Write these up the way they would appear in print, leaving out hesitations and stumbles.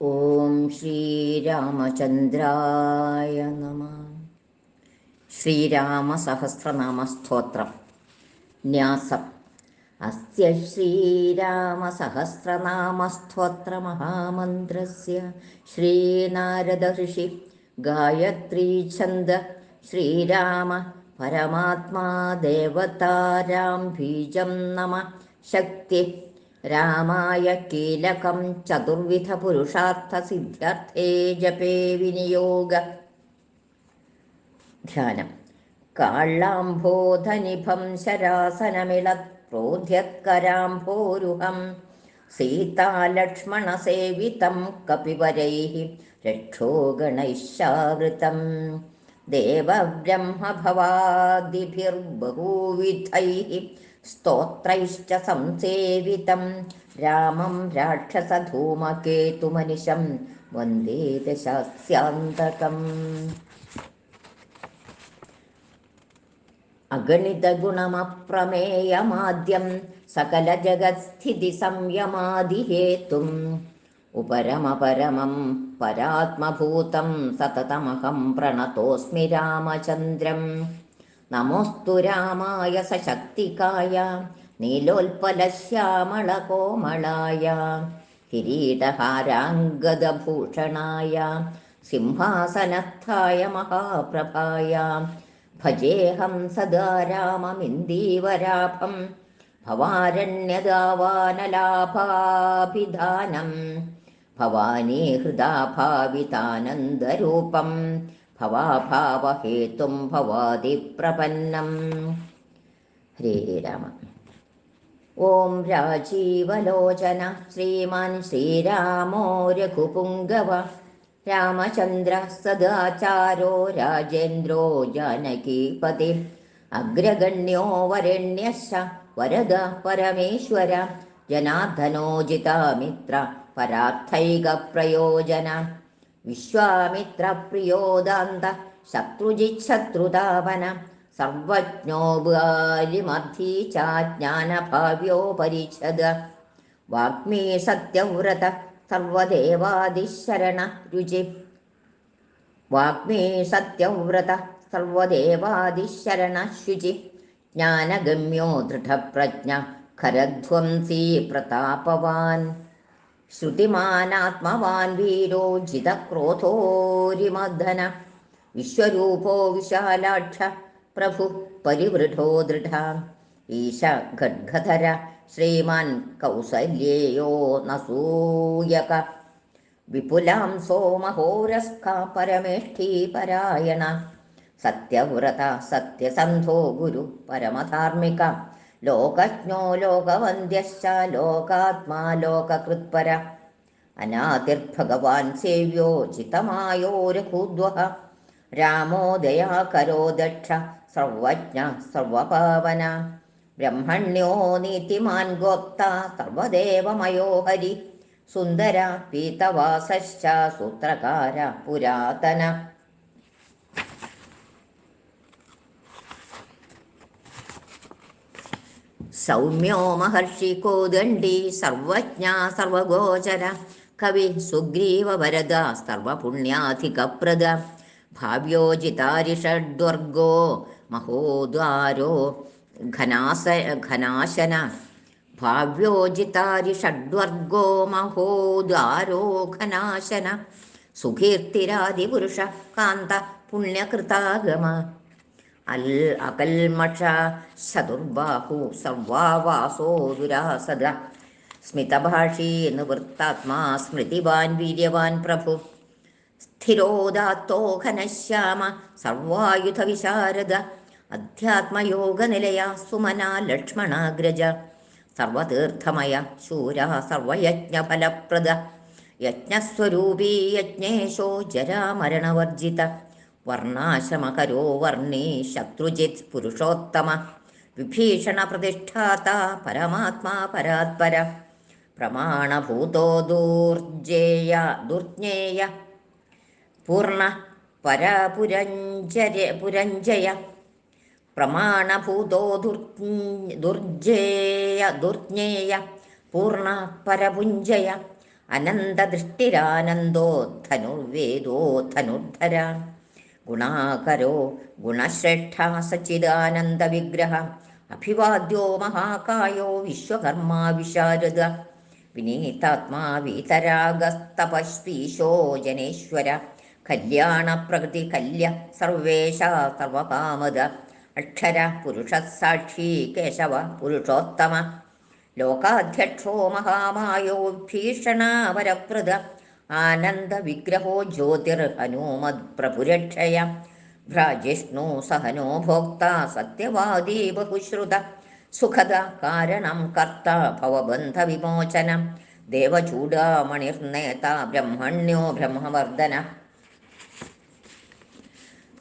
ഓം ശ്രീരാമചന്ദ്രായ നമഃ. ശ്രീരാമസഹസ്രനാമസ്തോത്രം. ന്യാസം. അസ്യ ശ്രീരാമസഹസ്രനാമസ്തോത്രമഹാമന്ത്രസ്യ ശ്രീനാരദഋഷി ഗായത്രീഛന്ദ ശ്രീരാമ പരമാത്മാ ദേവതാരാം ബീജം നമ ശക്തി രാമായ കീലകം ചതുർവിധ പുരുഷാർത്ഥ സിദ്ധ്യർത്ഥേ ജപേ വിനിയോഗ. ധ്യാനം. കാളാംബോധനിഭം ശരാസനമിളത് പ്രോധ്യത്കരാംഭോരുഹം സീതാലക്ഷ്മണസേവിതം കപിവരൈഃ രക്ഷോഗണൈശ്ചാവൃതം ദേവബ്രഹ്മഭവാദിഭിർബഹുവിധൈഃ സ്തോത്രൈശ്ച സംസേവിതം രാമം രാക്ഷസധൂമകേതുമനിശം വന്ദേ ദശാസ്യാന്തകം. അഗണിതഗുണമപ്രമേയമാദ്യം സകലജഗത്സ്ഥിതി സംയമാദിഹേതും ഉപരമപരമം പരാത്മഭൂതം സതതമഹം പ്രണതോസ്മി രാമചന്ദ്രം. നമോസ്തു രാമായ സശക്തികായ നീലോൽപലശ്യാമളകോമളായ കിരീടഹാരാംഗദഭൂഷണായ സിംഹാസനസ്ഥായ മഹാപ്രഭായ ഭജേഹം സദാ രാമമിന്ദീവരാഭം ഭവാരണ്യദാവാനലാഭാഭിധാനം ഭവാനീ ഹൃദാ ഭാവിതാനന്ദരൂപം ഭവാഭാവഹേതും ഭവാദിപ്രപന്നം. ഹരേ രാമ. ഓം രാജീവലോചന ശ്രീമാൻ ശ്രീരാമോ രഘുപുംഗവ രാമചന്ദ്ര സദാചാരോ രാജേന്ദ്രോ ജാനകീപതി അഗ്രഗണ്യോ വരണ്യശ്ച വരദ പരമേശ്വര ജനാർദ്ദനോജിതാമിത്ര പരാർത്ഥൈകപ്രയോജന വിശ്വാമിത്രപ്രിയോദാന്ത ശത്രുജിച്ഛത്രുതാപന സർവജ്ഞോ ബാലിമർദ്ധീ ച ജ്ഞാനഭാവ്യോ പരിച്ഛദ വാഗ്മീ സത്യവ്രത സർവദേവാദിശരണ രുചി വാഗ്മീ സത്യവ്രത സർവദേവാദിശരണ ശുചി ജ്ഞാനഗമ്യോ ദൃഢപ്രജ്ഞ ഖരധ്വംസീ പ്രതാപവാൻ ശ്രുതിമാനാത്മവാൻ വീരോ ജിതക്രോധോരിമർദ്ദന വിശ്വരൂപോ വിശാലാക്ഷ പ്രഭു പരിവൃഢോ ദൃഢ ഈശ ഖഡ്ഗധര ശ്രീമാൻ കൗസല്യേയോ നസൂയക വിപുലാംസോ മഹോരസ്ക പരമേഷ്ഠീ പരായണ സത്യവ്രത സത്യസന്ധോ ഗുരു പരമധാർമ്മിക ലോകജ്ഞോ ലോകവന്ദ്യശ്ച ലോകാത്മാ ലോകകൃത്പര അനാദിർഭഗവാൻ സേവ്യോ ജിതമായോ രഘുദ്വഹ രാമോ ദയാകരോ ദക്ഷ സർവജ്ഞ സർവപാവന ബ്രഹ്മണ്യോ നീതിമാൻ ഗോപ്ത സർവദേവമയോ ഹരി സുന്ദര പീതവാസശ്ച സൂത്രകാര പുരാതന സൗമ്യോ മഹർഷി കോദണ്ഡി സർവജ്ഞ സർവഗോചര കവി സുഗ്രീവവരദ സർവപുണ്യാധികപ്രദ ഭാവ്യോജിതാരിഷഡ്വർഗോ മഹോദ്വാരോ ഘനാശന ഭാവ്യോജിതാരിഷഡ്വർഗോ മഹോദ്വാരോ ഘനാശന സുകീർത്തിരാദിപുരുഷ കാന്ത പുണ്യകൃതാഗമ അകൽമഷ ചതുർബാഹു സർവാവാസോ ദുരാസദ സ്മിതഭാഷീ നിവൃത്താത്മാ സ്മൃതിവാൻ വീര്യവാൻ പ്രഭു സ്ഥിരോദാത്തോ ഘനശ്യാമ സർവായുധ വിശാരദ അധ്യാത്മയോഗനിലയ സുമന ലക്ഷ്മണാഗ്രജ സർവതീർത്ഥമയ ശൂര സർവയജ്ഞഫലപ്രദ യജ്ഞസ്വരൂപീ യജ്ഞേശോ ജരാമരണവർജിത വർണ്ണാശ്രമകരോ വർണ്ണീ ശത്രുജിത് പുരുഷോത്തമ വിഭീഷണ പ്രതിഷ്ഠാത പരമാത്മാ പരാത്പര പ്രമാണഭൂതോ ദുർജ്ഞേയ പൂർണ്ണ പരപുരഞ്ജയ പ്രമാണഭൂതോ ദുർജ്ഞേയ പൂർണ്ണ പരപുഞ്ജയ അനന്തദൃഷ്ടിരാനന്ദോ ധനുർവേദോ ധനുർധര ഗുണാകരോ ഗുണശ്രേഷ്ഠ സച്ചിദാനന്ദവിഗ്രഹ അഭിവാദ്യോ മഹാകായോ വിശ്വകർമാ വിശാരദ വിനീതാത്മാ വീതരാഗസ്തപസ്വീശോ ജനേശ്വര കല്യാണപ്രകൃതി കല്യ സർവേശ സർവകാമദ അക്ഷര പുരുഷസാക്ഷി കേശവ പുരുഷോത്തമ ലോകാധ്യക്ഷോ മഹാമായോ ഭീഷണാവരപ്രദ ആനന്ദവിഗ്രഹോ ജ്യോതിർഹനുമത് പ്രഭുരക്ഷയ ഭ്രാജിഷ്ണു സഹനോ ഭോക്ത സത്യവാദീ ബഹുശ്രുത സുഖദ കാരണം കർത്ത ഭവബന്ധവിമോചനം ദേവചൂഡാമണിർനേത ബ്രഹ്മണ്യോ ബ്രഹ്മവർദ്ധന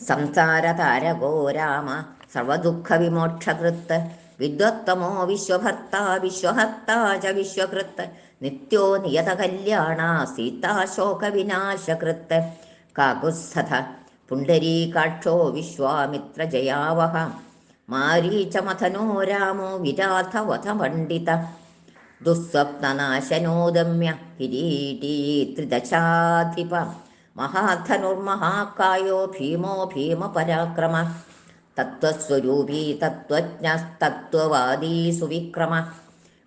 സംസാരതാരകോ രാമ സർവദുഃഖവിമോക്ഷകൃത്ത് വിദ്വത്തമോ വിശ്വഭർത്ത വിശ്വഹർത്താ ച വിശ്വകൃത്ത് നിത്യോ നിയതകല്യാണ സീതാശോകവിനാശകൃത്ത് കാകുത്സ്ഥ പുണ്ടരീകാക്ഷോ വിശ്വാമിത്രജയാവഹ മാരീചമഥനോ രാമോ വിരാധവധപണ്ഡിത ദുസ്വപ്നനാശനോദമ്യ കിരീടീ ത്രിദശാധിപ മഹാധനുർമഹാകായോ ഭീമോ ഭീമപരാക്രമ തത്വസ്വരൂപീ തത്വജ്ഞസ്തത്വവാദീ സുവിക്രമ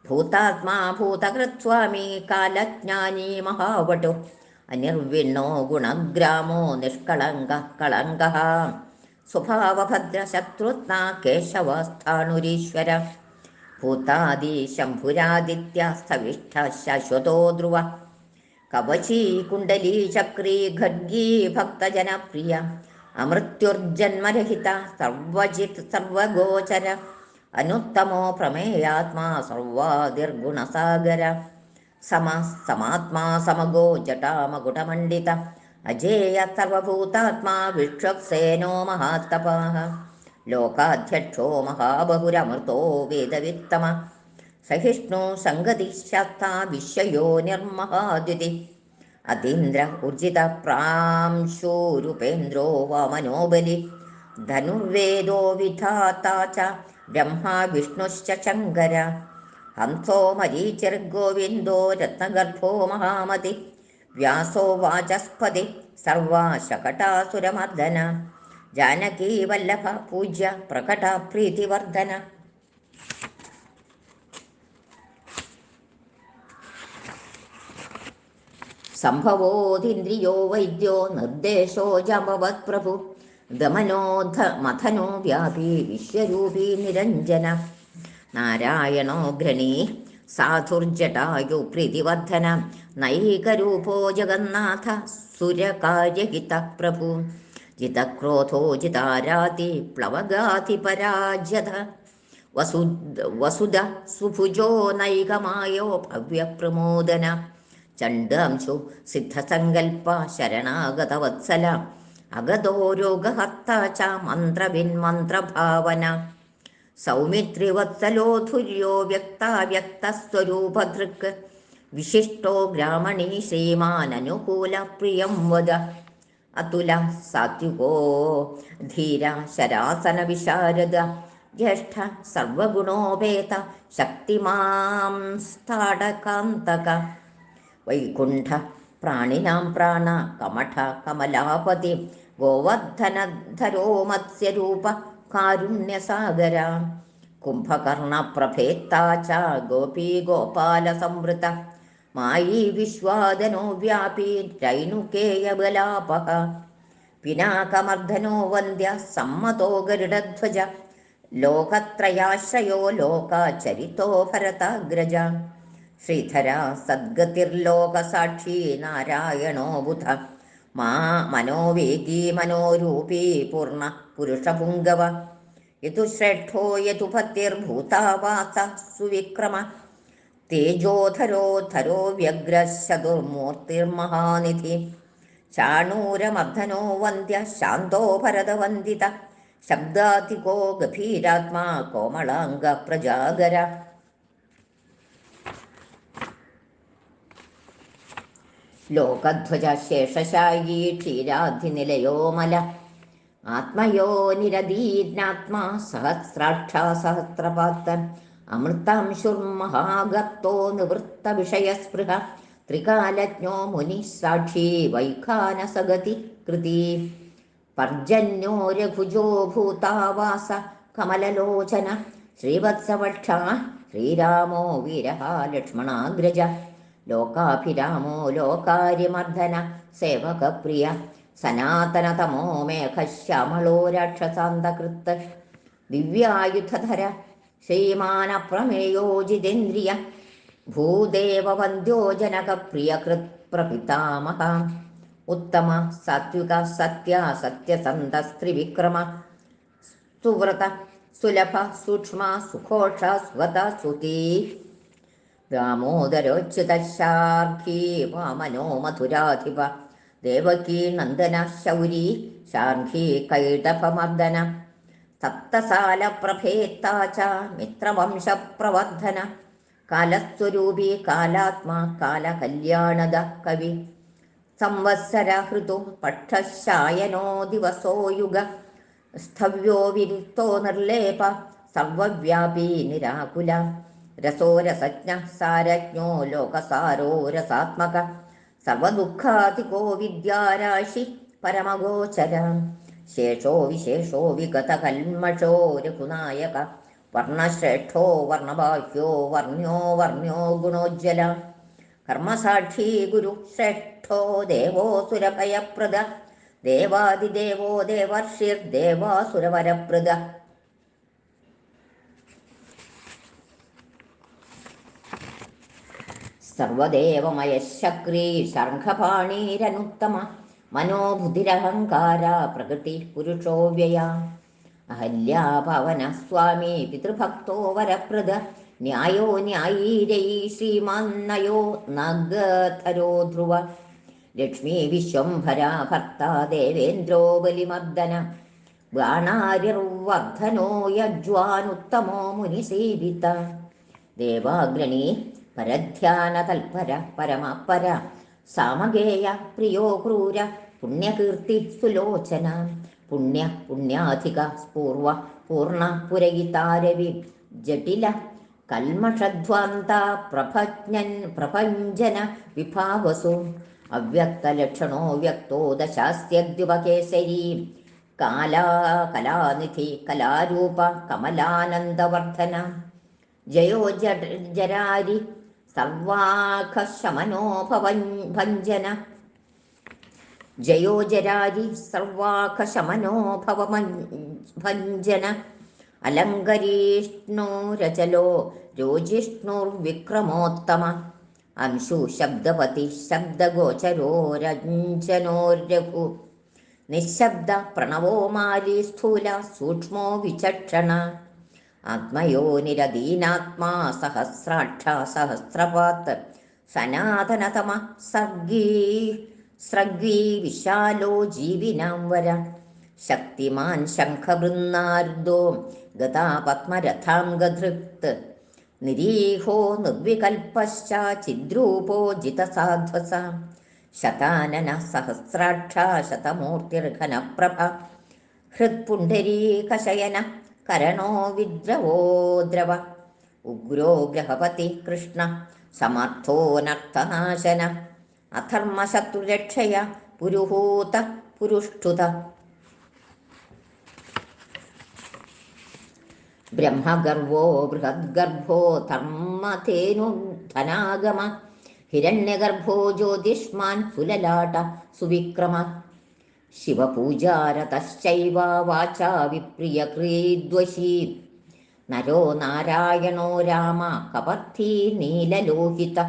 ഭൂതാത്മാ ഭൂതകൃത്സ്വാമി കാലജ്ഞാനീ മഹാവടു അനിർവിണ്ണോ ഗുണഗ്രാമോ നിഷ്കളങ്ക കളങ്ക സ്വഭാവഭദ്ര ശത്രുഘ്ന കേശവസ്ഥാണുരീശ്വര ഭൂതാദി ശംഭുരാദിത്യ സ്ഥവിഷ്ഠ ശാശ്വതോ ധ്രുവ കവചീ കുണ്ടലീ ചക്രീ ഖഡ്ഗീ ഭക്തജനപ്രിയ അമൃത്യുർജന്മരഹിത സർവജിത് സർവഗോചര അനുത്തമോ പ്രമേയാത്മാ സർവാദിർഗുണസാഗര സമാത്മാ സമഗോ ജടാമകുടമണ്ഡിത അജേയ സർവഭൂതാത്മാ വിശ്വക്സേനോ മഹാത്തപാഃ ലോകാധ്യക്ഷോ മഹാബഹുരമൃതോ വേദവിത്തമ സഹിഷ്ണു സംഗതിശാസ്താ വിശ്വയോ നിർമഹാദ്യുതി അതീന്ദ്ര ഊർജിത പ്രാംശൂരുപേന്ദ്രോ വാമനോബലി ധനുർവേദോ വിധാതാ ച ബ്രഹ്മാ വിഷ്ണുശ്ച ശങ്കര ഹംസോ മരീചിർഗോവിന്ദോ രത്നഗർഭോ മഹാമതി വ്യാസോ വാചസ്പതി സർവാശകടാസുരമർദ്ദന ജാനകീ വല്ലഭ പൂജ്യ പ്രകട പ്രീതിവർദ്ധന സംഭവോതിന്ദ്രിയോ വൈദ്യോ നിർദ്ദേശോ ജാമ്പവത് പ്രഭു ദമനോധ മഥനോ വ്യാപി വിശ്വരൂപീ നിരഞ്ജന നാരായണോ ഘ്രണീ സാധുർജടായു പ്രീതിവർദ്ധന നൈകരൂപോ ജഗന്നാഥ സുരകാര്യഹിത പ്രഭു ജിതക്രോധോ ജിതാരാതി പ്ലവഗാതി പരാജ്യത വസുധ സുഭുജോ നൈകമായോ ഭവ്യപ്രമോദന ചണ്ഡാംശു സിദ്ധസങ്കൽപ്പ ശരണാഗതവത്സല അഗതോ രോഗഹർത്ത ച മന്ത്രവിന്മന്ത്രഭാവന സൗമിത്രിവത്സലോധുര്യോ വ്യക്താവ്യക്തസ്വരൂപധൃക് വിശിഷ്ടോ ഗ്രാമണീ ശ്രീമാനനുകൂല പ്രിയം വദ അതുല സാത്വികോ ധീര ശരാസന വിശാരദ ജ്യേഷ്ഠ സർവഗുണോപേത ശക്തിമാം സ്ഥാടകാന്തക വൈകുണ്ഠ പ്രാണിനാം പ്രാണ കമഠ കമലാപതി ഗോവർദ്ധനധരോ മത്സ്യരൂപ കാരുണ്യസാഗര കുംഭകർണപ്രഭേത്താ ച ഗോപീ ഗോപാല സംവൃത മായി വിശ്വാദനോ വ്യാപീ രൈണുകേയബലാപഹ പിനാകമർദ്ദനോ വന്ദ്യ സമ്മതോ ഗരുഡധ്വജ ലോകത്രയാശ്രയോ ലോകാചരിതോ ഭരതാഗ്രജ ശ്രീധര സദ്ഗതിർലോകസാക്ഷി നാരായണോ ബുധ മനോവേഗീ മനോരൂപീ പൂർണ്ണ പുരുഷപുങ്കവ യതുശ്രേഷ്ഠോ യതുപതിർഭൂതാവാസ സുവിക്രമ തേജോധരോ വ്യഗ്രശതുർമൂർത്തിർമഹാനിധി ചാണൂരമർദ്ദനോ വന്ദ്യ ശാന്തോ ഭരതവന്ദിത ശബ്ദാധികോ ഗഭീരാത്മാ കോമളാംഗ പ്രജാഗര ലോകധ്വജ ശേഷശായീ ക്ഷീരാധിനിലയോ മല ആത്മയോ നിരതീര്നാത്മാ സഹസ്രാക്ഷാ സഹസ്രപാത്ത അമൃതാംശുർമഹാഗർത്തോ നിവൃത്ത വിഷയസ്പൃഹ ത്രികാലജ്ഞോ മുനി സാക്ഷി വൈഖാനസഗതി കൃതി പർജന്യോ രഘുജോ ഭൂതാവാസ കമലലോചന ശ്രീവത്സവക്ഷ ശ്രീരാമോ വീരഃ ലക്ഷ്മണാഗ്രജ ലോകാഭിരാമോ ലോകാര്യമർദ്ദന സേവകപ്രിയ സനാതനതമോ മേഘശ്യാമളോ രാക്ഷസാന്തകൃത്ത് ദിവ്യായുധധര ശ്രീമാനപ്രമേയോ ജിതേന്ദ്രിയ ഭൂദേവവന്ദ്യോ ജനകപ്രിയകൃത് പ്രപിതാമഹ ഉത്തമ സാത്വിക സത്യ സത്യസന്ധസ്ത്രിവിക്രമ സുവ്രത സുലഭ സൂക്ഷ്മ സുഘോഷ സുഗത സുതീ ദാമോദരോച്യുതശാർഘീ വാമനോ മധുരാധിപ ദേവകീ നന്ദന ശൗരീ ശാർഘീ കൈടഭമർദ്ദന സപ്തസാലപ്രഭേത്താ ച മിത്രവംശപ്രവർദ്ധന കാലസ്വരൂപീ കാലാത്മാ കാലകല്യാണദ കവി സംവത്സര ഋതു പക്ഷശായനോ ദിവസോ യുഗ സ്ഥവ്യോ വിരുക്തോ നിർലേപ സർവവ്യാപീ നിരാകുല രസോ രസജ്ഞ സാരജ്ഞോ ലോകസാരോ രസാത്മക സർവദുഃഖാധികോ വിദ്യാരാശി പരമഗോചര ശേഷോ വിശേഷോ വിഗതകൽമഷോ രഘുനായക വർണ്ണശ്രേഷ്ഠോ വർണ്ണബാഹ്യോ വർണ്യോ ഗുണോജ്വല കർമ്മസാക്ഷി ഗുരു ശ്രേഷ്ഠോ ദേവോ സുരഭയപ്രദ ദേവാദിദേവോ ദേവർഷിർദേവാസുരവരപ്രദ സർവദേവമയശക്രീ ശർഘപാണീരനുത്തമ മനോബുദ്ധിരഹങ്കാര പ്രകൃതി പുരുഷോ വ്യയ അഹല്യാഭവന സ്വാമി പിതൃഭക്തോ വരപ്രദ ന്യായോ ന്യായീരൈ ശ്രീമാന്നയോ നഗധരോ ധ്രുവ ലക്ഷ്മീ വിശ്വംഭര ഭർത്ത ദേവേന്ദ്രോ ബലിമർദ്ദന ബാണാരിർവർദ്ധനോ യജ്വാനുത്തമോ മുനിസേവിത ദേവാഗ്രണീ പരധ്യാന തൽപര പരമപര സാമഗേയ പ്രിയോ ക്രൂര പുണ്യകീർത്തി സുലോചന പുണ്യാധിക പൂർവ പൂർണ്ണ പുരയിതാരവി ജടില കൽമഷധ്വാന്ത പ്രഭഞ്ജന വിഭാവസു അവ്യക്തലക്ഷണോ വ്യക്തോ ദശാസ്യദ്യുപകേസരീ കലാനിധി കലാരൂപ കമലാനന്ദവർദ്ധന ജയോ ജരാരി സർവാഘശമനോ ഭഞ്ജന ജയോ ജരാരി സർവാഘശമനോ ഭഞ്ജന അലങ്കരിഷ്ണുരചലോ രോജിഷ്ണുർവിക്രമോത്തമ അംശു ശബ്ദപതി ശബ്ദഗോചരോ രഞ്ജനോരഘു നിശബ്ദ പ്രണവോ മാലി സ്ഥൂല സൂക്ഷ്മോ വിചക്ഷണ ആത്മയോനിരദീനാത്മാ സഹസ്രാക്ഷ സഹസ്രപാത് സനാതനതമ സ്രഗ്വീ വിശാലോ ജീവിനാം വര ശക്തിമാൻ ശംഖവൃന്നാർദോ ഗതാ പത്മരഥാം ഗധൃത് നിരീഹോ നിർവികൽപശ്ച ചിദ്രൂപോ ജിതസാധ്വസ ശതാനന സഹസ്രാക്ഷ ശതമൂർത്തിർഘനപ്രഭ ഹൃത്പുണ്ഡരീകശയന കരണോ വിദ്രവോ ദ്രവ ഉഗ്രോ ഗ്രഹപതി കൃഷ്ണ സമർത്ഥോ നക്തനാശന അധർമ്മശത്രുരക്ഷയ പുരുഹൂത പുരുഷ്ഠുത ബ്രഹ്മഗർവോ ബൃഹദ്ഗർഭോ ധർമ്മധേനുധനാഗമ ഹിരണ്യഗർഭോ ജ്യോതിഷ്മാൻ സുലലാട സുവിക്രമ ശിവപൂജാരതശ്ചൈവ വാചാ വിപ്രിയകൃദ്വശീ നരോ നാരായണോ രാമ കപർദ്ധീ നീലലോഹിത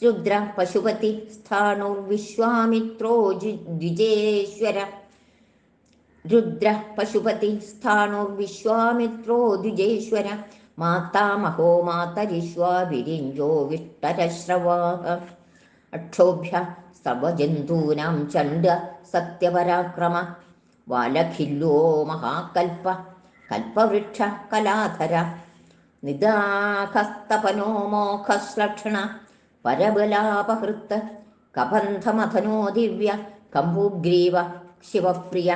രുദ്ര പശുപതി സ്ഥാണുർവിശ്വാമിത്രോ ദ്വിജേശ്വര രുദ്ര പശുപതി സ്ഥാണുർവിശ്വാമിത്രോ ദ്വിജേശ്വര മാതാമഹോ മാതരിശ്വാവിരിഞ്ജോ വിഷ്ടരശ്രവാഹ അക്ഷോഭ്യ സർവജന്തൂനാം ചണ്ഡ സത്യപരാക്രമ വാലഖില്ലോ മഹാകൽപ കൽപവൃക്ഷ കലാധര നിദാഹസ്തപനോ മോഖശ്ലക്ഷണ പരബലാപഹൃത്ത് കബന്ധമഥനോ ദിവ്യ കമ്പുഗ്രീവ ശിവപ്രിയ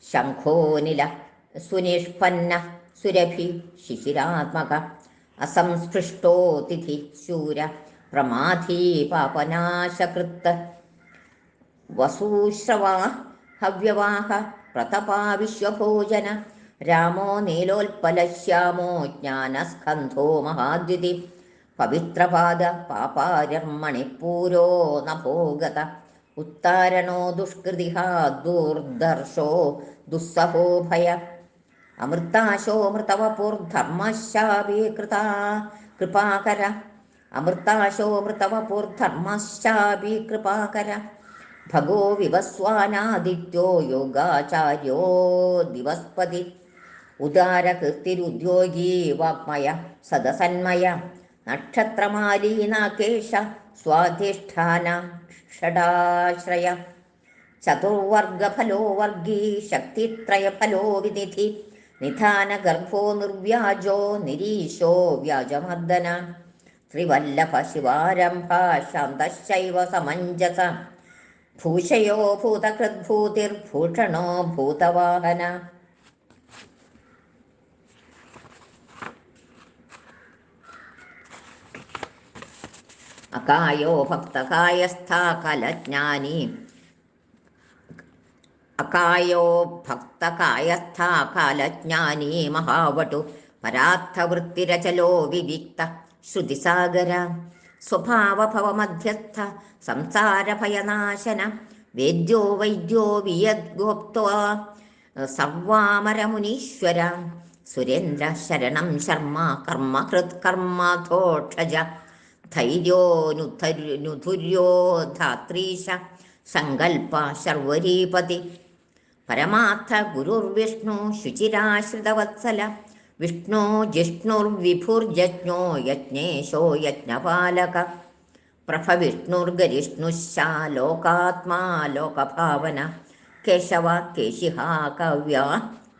ശംഖോനില സുനിഷ്പന്ന സുരഭി ശിശിരാത്മക അസംസ്പൃഷ്ടോ തിഥി ശൂര പ്രമാധീ പാപനാശകൃത്ത് വസൂശ്രവാ ഹവ്യവാഹ പ്രതപാ വിശ്വഭോജന രാമോ നീലോൽപലശ്യാമോ ജ്ഞാനസ്കന്ധോ മഹാദ്യുതി പവിത്രപാദ പാപാരർമണിപ്പൂരോ നഭോഗത ഉത്താരണോ ദുഷ്കൃതിഃ ദുർദർശോ ദുസ്സഹോ ഭയ അമൃതാശോ മൃതവപുർധർമ്മശാപീകൃതാ കൃപാകര അമൃതാശോ മൃതവപുർധർമ്മശാപീകൃപാകര ഭഗോ വിവസ്വാനാദിത്യോ യോഗാചാര്യോ ദിവസ്പതി ഉദാരകീർത്തിരുദ്യോഗീ വാഗ്മയ സദസന്മയ നക്ഷത്രമാലീനാകേശ സ്വാധിഷ്ഠാന ഷടാശ്രയ ചതുർവർഗഫലോ വർഗീ ശക്തിത്രയഫലോ വിനിധി നിധാനഗർഭോ നിർവ്യാജോ നിരീശോ വ്യാജമർദ്ദന ത്രിവല്ലഭ ശിവാരംഭ ശാന്തശൈവ സമഞ്ജസ ഭൂഷയോ ഭൂതകൃദ്ഭൂതിർഭൂഷണോ ഭൂതവാഹന അകായോ ഭക്തകായസ്ഥാ കലജ്ഞാനി അകായോ ഭക്തകായസ്ഥാ കാലജ്ഞാനീ മഹാവടു പരാർത്ഥവൃത്തിരചലോ വിവിക്ത ശ്രുതിസാഗര സ്വഭാവഭവമധ്യസ്ഥ സംസാരഭയനാശന വേദ്യോ വൈദ്യോ വിയദ്ഗോപ്ത്വാ സർവാമരമുനീശ്വര സുരേന്ദ്ര ശരണം ശർമ്മ കർമ്മകൃത് കർമ്മധോക്ഷജ ധൈര്യോനുധുര്യോ ധാത്രീശ സങ്കൽപ്പ ശർവരീപതി പരമാർത്ഥ ഗുരുർവിഷ്ണു ശുചിരാശ്രിതവത്സല വിഷ്ണു ജിഷ്ണുർവിഭുർജജ്ഞോ യജ്ഞേശോ യജ്ഞപാലക പ്രഭവിഷ്ണുർഗരിഷ്ണുശ്ച ലോകാത്മാ ലോകഭാവന കേശവ കേശിഹ കവ്യ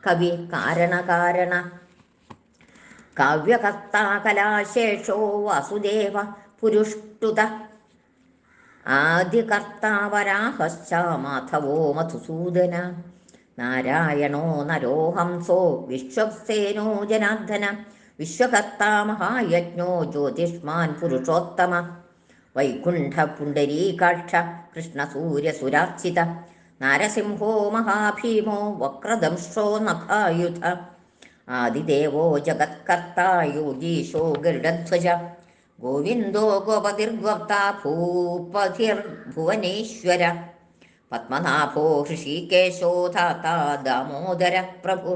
കവി കാരണകാരണ കാവ്യകർത്താ കലാശേഷോ വാസുദേവ പുരുഷ്ടുത ആദികർത്താവരാഹശ്ച മാധവോ മധുസൂദന നാരായണോ നരോഹംസോ വിശ്വക്സേനോ ജനാർദ്ദന വിശ്വകർത്താ മഹായജ്ഞോ ജ്യോതിഷ്മാൻ പുരുഷോത്തമ വൈകുണ്ഠ പുണ്ടരീകാക്ഷ കൃഷ്ണസൂര്യസുരാർച്ചിത നാരസിംഹോ മഹാഭീമോ വക്രദംഷ്ടോ നഖായുധ ആദിദേവോ ജഗത്കർത്താ യോഗീശോ ഗരുഡധ്വജ ഗോവിന്ദോ ഗോപതിർഗോപ്താ ഭൂപതിർഭുവനേശ്വര പത്മനാഭോ ഹൃഷീകേശോ ധാതാ ദാമോദര പ്രഭു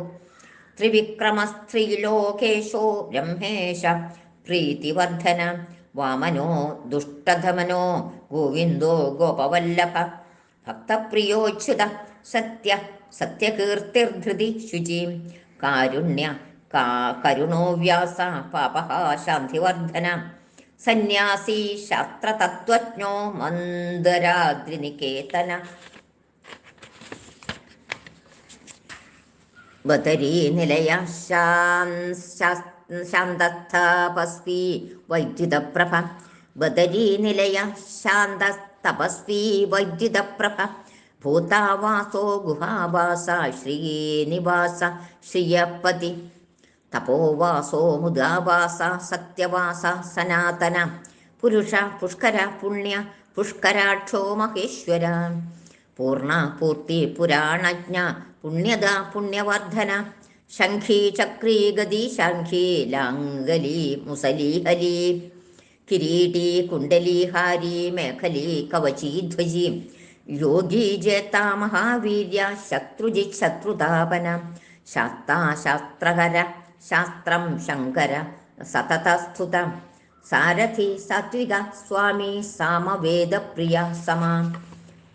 ത്രിവിക്രമസ്ത്രീലോകേശോ ബ്രഹ്മേശ പ്രീതിവർദ്ധന വാമനോ ദുഷ്ടധമനോ ഗോവിന്ദോ ഗോപവല്ലഭ ഭക്തപ്രിയോച്യുത സത്യ സത്യകീർത്തിർധൃതി ശുചി കാരുണ്യ കരുണോ വ്യാസ പാപഃ ശാന്തിവർദ്ധന സന്യാസി ശാസ്ത്രതത്വജ്ഞോ മന്ദരാദ്രിനികേതന ബദരീ നിലയ ശാന്തതപസ്വി വൈദ്യുതപ്രഭ ബദരീ നിലയ ശാന്തതപസ്വി വൈദ്യുതപ്രഭ ഭൂതാവാസോ ഗുഹാവാസ ശ്രീനിവാസ ശ്രിയപതി തപോവാസോ മുദാവാസ സത്യവാസ സനാതന പുരുഷ പുഷ്കര പുണ്യ പുഷ്കരാക്ഷോ മഹേശ്വര പൂർണ്ണ പൂർത്തി പുരാണജ്ഞ പുണ്യദ പുണ്യവർദ്ധന ശംഖീ ചക്രീ ഗദീ ശംഖീ ലാംഗലി മുസലീഹലി കിരീടീ കുണ്ടലീഹാരി മേഖലീ കവചീധ്വജി യോഗീ ജേതാ മഹാവീര്യ ശത്രുജിത് ശത്രുതാപന ശാസ്താ ശാസ്ത്രകര ശാസ്ത്രം ശങ്കര സതതസ്ഥുത സാരഥി സാത്വിക സ്വാമി സാമവേദപ്രിയ സമ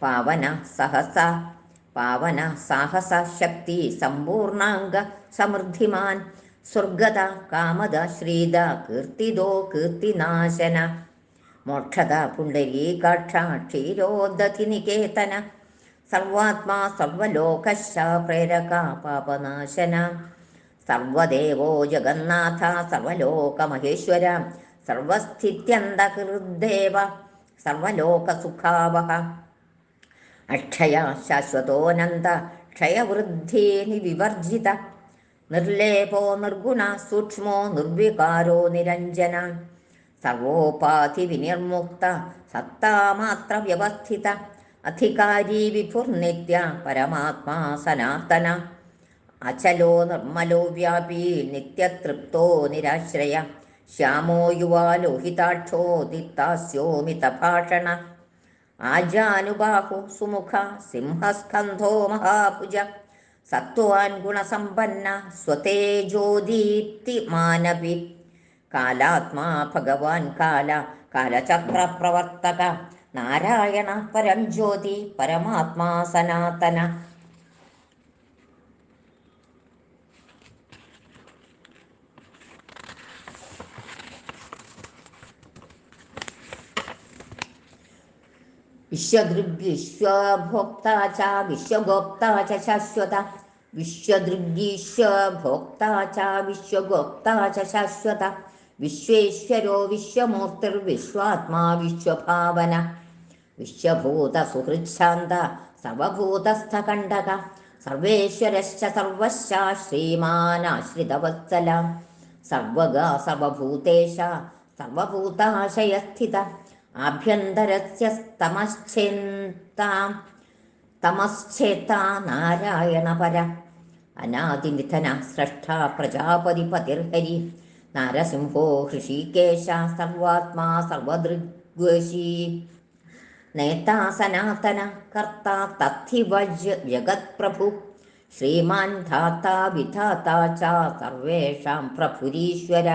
പാവന സഹസ പാവന സാഹസ ശക്തി സമ്പൂർണാംഗ സമൃദ്ധിമാൻ സ്വർഗത കാമദ ശ്രീദ കീർത്തിദോ കീർത്തിനാശന മോക്ഷദ പുണ്ടരീകാക്ഷ ക്ഷീരോദധി നികേതന സർവാത്മാ സർവലോകശ പ്രേരക പാപനാശന സർവദേവോ ജഗന്നാഥ സർവലോകമഹേശ്വര സർവസ്ഥിത്യന്തകൃദ്ദേവ സർവലോകസുഖാവഹ അക്ഷയ ശാശ്വതോനന്ദ ക്ഷയവൃദ്ധി വിവർജിത നിർലേപോ നിർഗുണ സൂക്ഷ്മോ നിർവികാരോ നിരഞ്ജന സർവോപാധി വിനിർമുക്ത സത്താമാത്ര വ്യവസ്ഥിത അധികാരി വിഭുർനിത്യ പരമാത്മാ സനാതന അചലോ നിർമ്മലോ വ്യാപി നിത്യതൃപ്തോ നിരാശ്രയ ശ്യാമോ യുവാ ലോഹിതാക്ഷോ ദിക്താസ്യോമിതഭാഷണ ആജാനുബാഹു സുമുഖ സിംഹസ്കന്ധോ മഹാഭുജ സത്വാൻ ഗുണസമ്പന്ന സ്വതേജോദീപ്തിമാനപി കാലാത്മാ ഭഗവാൻ കാലചക്രപ്രവർത്തക നാരായണ പരം ജ്യോതി പരമാത്മാ സനാതന. വിശ്വദൃഗ്വിശ്വഭോക്താ ച വിശ്വഗോപ്താ ച ശാശ്വത വിശ്വദൃഗ്വിശ്വഭോക്താ ച വിശ്വഗോപ്താ ച ശാശ്വത വിശ്വേശ്വരോ വിശ്വമൂർത്തിർവിശ്വാത്മാ വിശ്വഭാവന വിശ്വഭൂതസുഹൃച്ഛാന്ത സർവഭൂതസ്ഥകണ്ഠക സർവേശ്വരശ്ച സർവശ്ച ശ്രീമാനാശ്രിതവത്സല സർവഗാ സർവഭൂതേശ സർവഭൂതാശയസ്ഥിത ആഭ്യന്തരസ്യ തമശ്ചേത്താ നാരായണ പര അനാദിനിധന സ്രഷ്ട പ്രജാപതിപതിർഹരി നാരസിംഹോ ഹൃഷീകേശ സർവാത്മാ സർവദൃഗ്വശീ നേതാ സനാതന കർത്താ തഥിവ ജഗത്പ്രഭു ശ്രീമാൻ ധാതാ വിധാതാ ച സർവേഷാം പ്രഭുരീശ്വര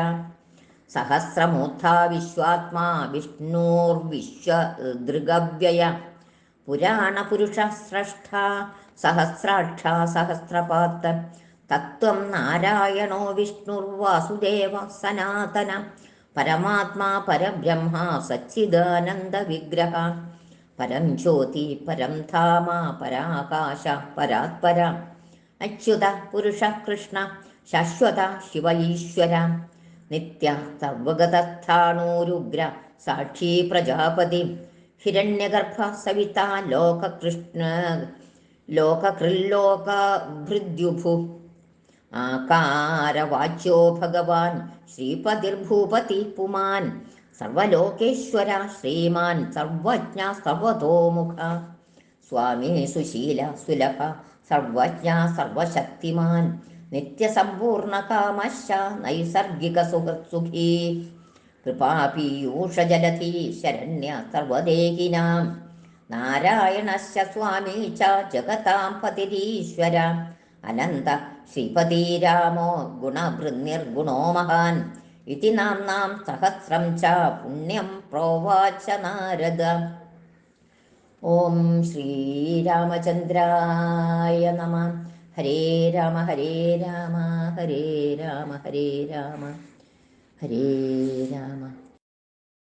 സഹസ്രമൂർധാ വിശ്വാത്മാ വിഷ്ണുർവിശ്വദൃഗവ്യയ പുരാണപുരുഷ സ്രഷ്ട സഹസ്രാക്ഷ സഹസ്രപാത് തത്വം നാരായണോ വിഷ്ണുർവാസുദേവ സനാതന പരമാത്മാ പരബ്രഹ്മ സച്ചിദാനന്ദ വിഗ്രഹ പരം ജ്യോതി പരം ധാമ പരാകാശ പരാത്പര അച്യുത പുരുഷ കൃഷ്ണ ശാശ്വത ശിവ ഈശ്വര നിത്യ സർവഗതസ്ഥാണൂരുഗ്ര സാക്ഷി പ്രജാപതി ഹിരണ്യഗർഭ സവിത ലോകകൃല്ലോകഭൃദ്യുഭു ആകാരവാച്യോ ഭഗവാൻ ശ്രീപതിർഭൂപതി പുമാൻ സർവലോകേശ്വര ശ്രീമാൻ സർവജ്ഞ സർവതോമുഖ സ്വാമി സുശീല സുലഭ സർവജ്ഞ സർവശക്തിമാൻ നിത്യസമ്പൂർണകാമശ്ച നൈസർഗിക സുഖീ കൃപാപീയൂഷജലധീ ശരണ്യ സർവദേഹിനാം നാരായണശ്ച സ്വാമീ ച ജഗതാം പതിരീശ്വര അനന്ത ശ്രീപതിരാമോ ഗുണഭൃന്നിർഗുണോ മഹാൻ ഇതി നാംനാം സഹസ്രം ച പുണ്യം പ്രോവാച നാരദ. ഓം ശ്രീരാമചന്ദ്രായ നമഃ. ഹരേ രാമ ഹരേ രാമ ഹരേ രാമ ഹരേ രാമ ഹരേ രാമ.